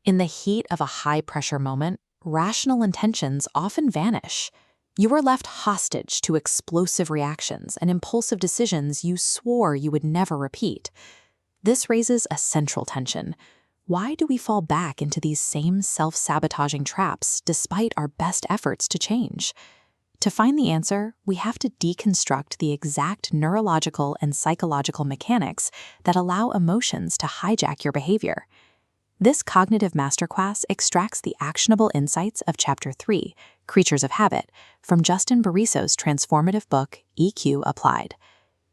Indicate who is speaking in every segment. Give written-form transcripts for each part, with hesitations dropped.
Speaker 1: In the heat of a high-pressure moment, rational intentions often vanish. You are left hostage to explosive reactions and impulsive decisions you swore you would never repeat. This raises a central tension. Why do we fall back into these same self-sabotaging traps despite our best efforts to change? To find the answer, we have to deconstruct the exact neurological and psychological mechanics that allow emotions to hijack your behavior. This cognitive masterclass extracts the actionable insights of Chapter 3, Creatures of Habit, from Justin Bariso's transformative book, EQ Applied.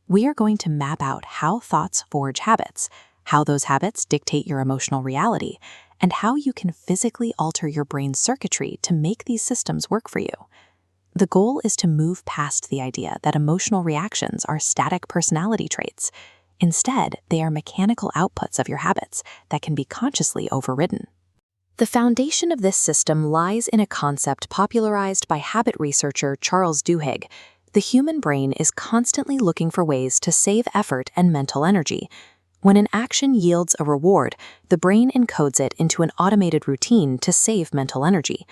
Speaker 1: We are going to map out how thoughts forge habits, how those habits dictate your emotional reality, and how you can physically alter your brain's circuitry to make these systems work for you. The goal is to move past the idea that emotional reactions are static personality traits. Instead, they are mechanical outputs of your habits that can be consciously overridden. The foundation of this system lies in a concept popularized by habit researcher Charles Duhigg. The human brain is constantly looking for ways to save effort and mental energy. When an action yields a reward, the brain encodes it into an automated routine to save mental energy.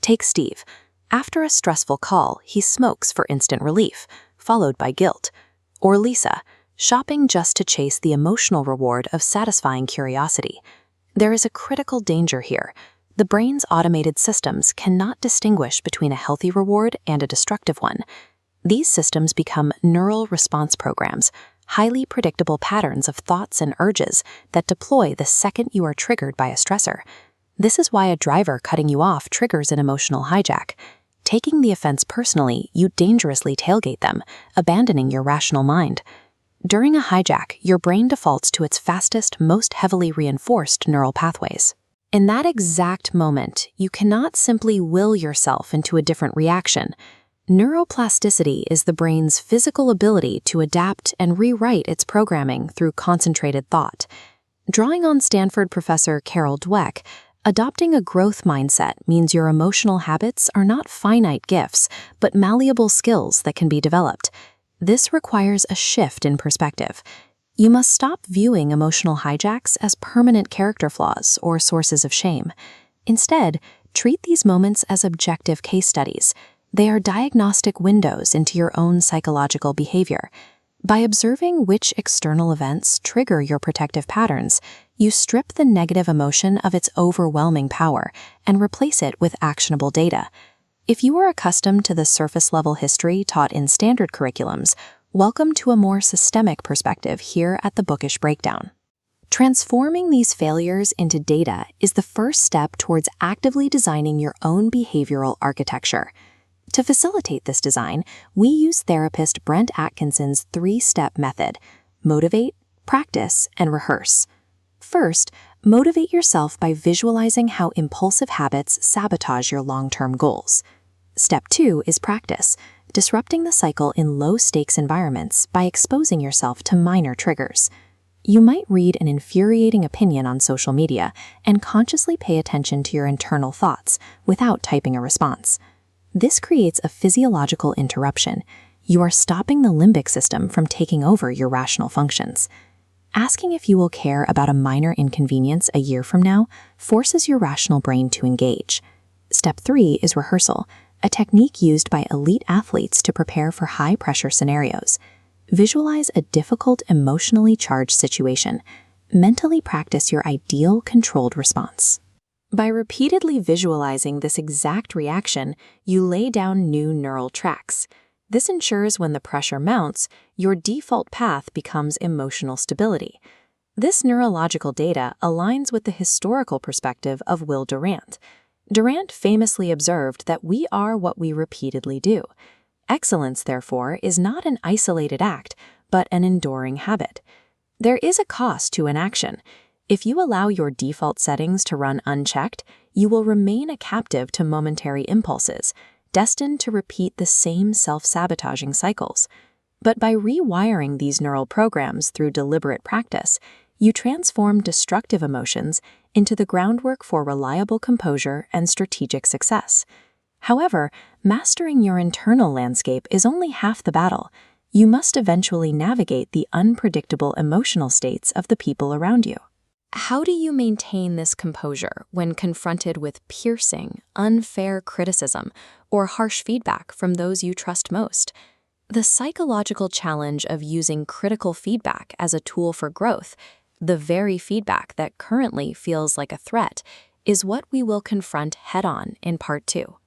Speaker 1: Take Steve. After a stressful call, he smokes for instant relief, followed by guilt. Or Lisa, shopping just to chase the emotional reward of satisfying curiosity. There is a critical danger here. The brain's automated systems cannot distinguish between a healthy reward and a destructive one. These systems become neural response programs, highly predictable patterns of thoughts and urges that deploy the second you are triggered by a stressor. This is why a driver cutting you off triggers an emotional hijack. Taking the offense personally, you dangerously tailgate them, abandoning your rational mind. During a hijack, your brain defaults to its fastest, most heavily reinforced neural pathways. In that exact moment, you cannot simply will yourself into a different reaction. Neuroplasticity is the brain's physical ability to adapt and rewrite its programming through concentrated thought. Drawing on Stanford professor Carol Dweck, adopting a growth mindset means your emotional habits are not finite gifts, but malleable skills that can be developed. This requires a shift in perspective. You must stop viewing emotional hijacks as permanent character flaws or sources of shame. Instead, treat these moments as objective case studies. They are diagnostic windows into your own psychological behavior. By observing which external events trigger your protective patterns, you strip the negative emotion of its overwhelming power and replace it with actionable data. If you are accustomed to the surface-level history taught in standard curriculums, welcome to a more systemic perspective here at the Bookish Breakdown. Transforming these failures into data is the first step towards actively designing your own behavioral architecture. To facilitate this design, we use therapist Brent Atkinson's 3-step method: motivate, practice, and rehearse. First, motivate yourself by visualizing how impulsive habits sabotage your long-term goals. Step 2 is practice, disrupting the cycle in low-stakes environments by exposing yourself to minor triggers. You might read an infuriating opinion on social media and consciously pay attention to your internal thoughts without typing a response. This creates a physiological interruption. You are stopping the limbic system from taking over your rational functions. Asking if you will care about a minor inconvenience a year from now forces your rational brain to engage. Step 3 is rehearsal, a technique used by elite athletes to prepare for high-pressure scenarios. Visualize a difficult, emotionally charged situation. Mentally practice your ideal controlled response. By repeatedly visualizing this exact reaction, you lay down new neural tracks. This ensures when the pressure mounts, your default path becomes emotional stability. This neurological data aligns with the historical perspective of Will Durant. Durant famously observed that we are what we repeatedly do. Excellence, therefore, is not an isolated act, but an enduring habit. There is a cost to inaction. If you allow your default settings to run unchecked, you will remain a captive to momentary impulses, destined to repeat the same self-sabotaging cycles. But by rewiring these neural programs through deliberate practice, you transform destructive emotions into the groundwork for reliable composure and strategic success. However, mastering your internal landscape is only half the battle. You must eventually navigate the unpredictable emotional states of the people around you. How do you maintain this composure when confronted with piercing, unfair criticism or harsh feedback from those you trust most? The psychological challenge of using critical feedback as a tool for growth, the very feedback that currently feels like a threat, is what we will confront head-on in Part 2.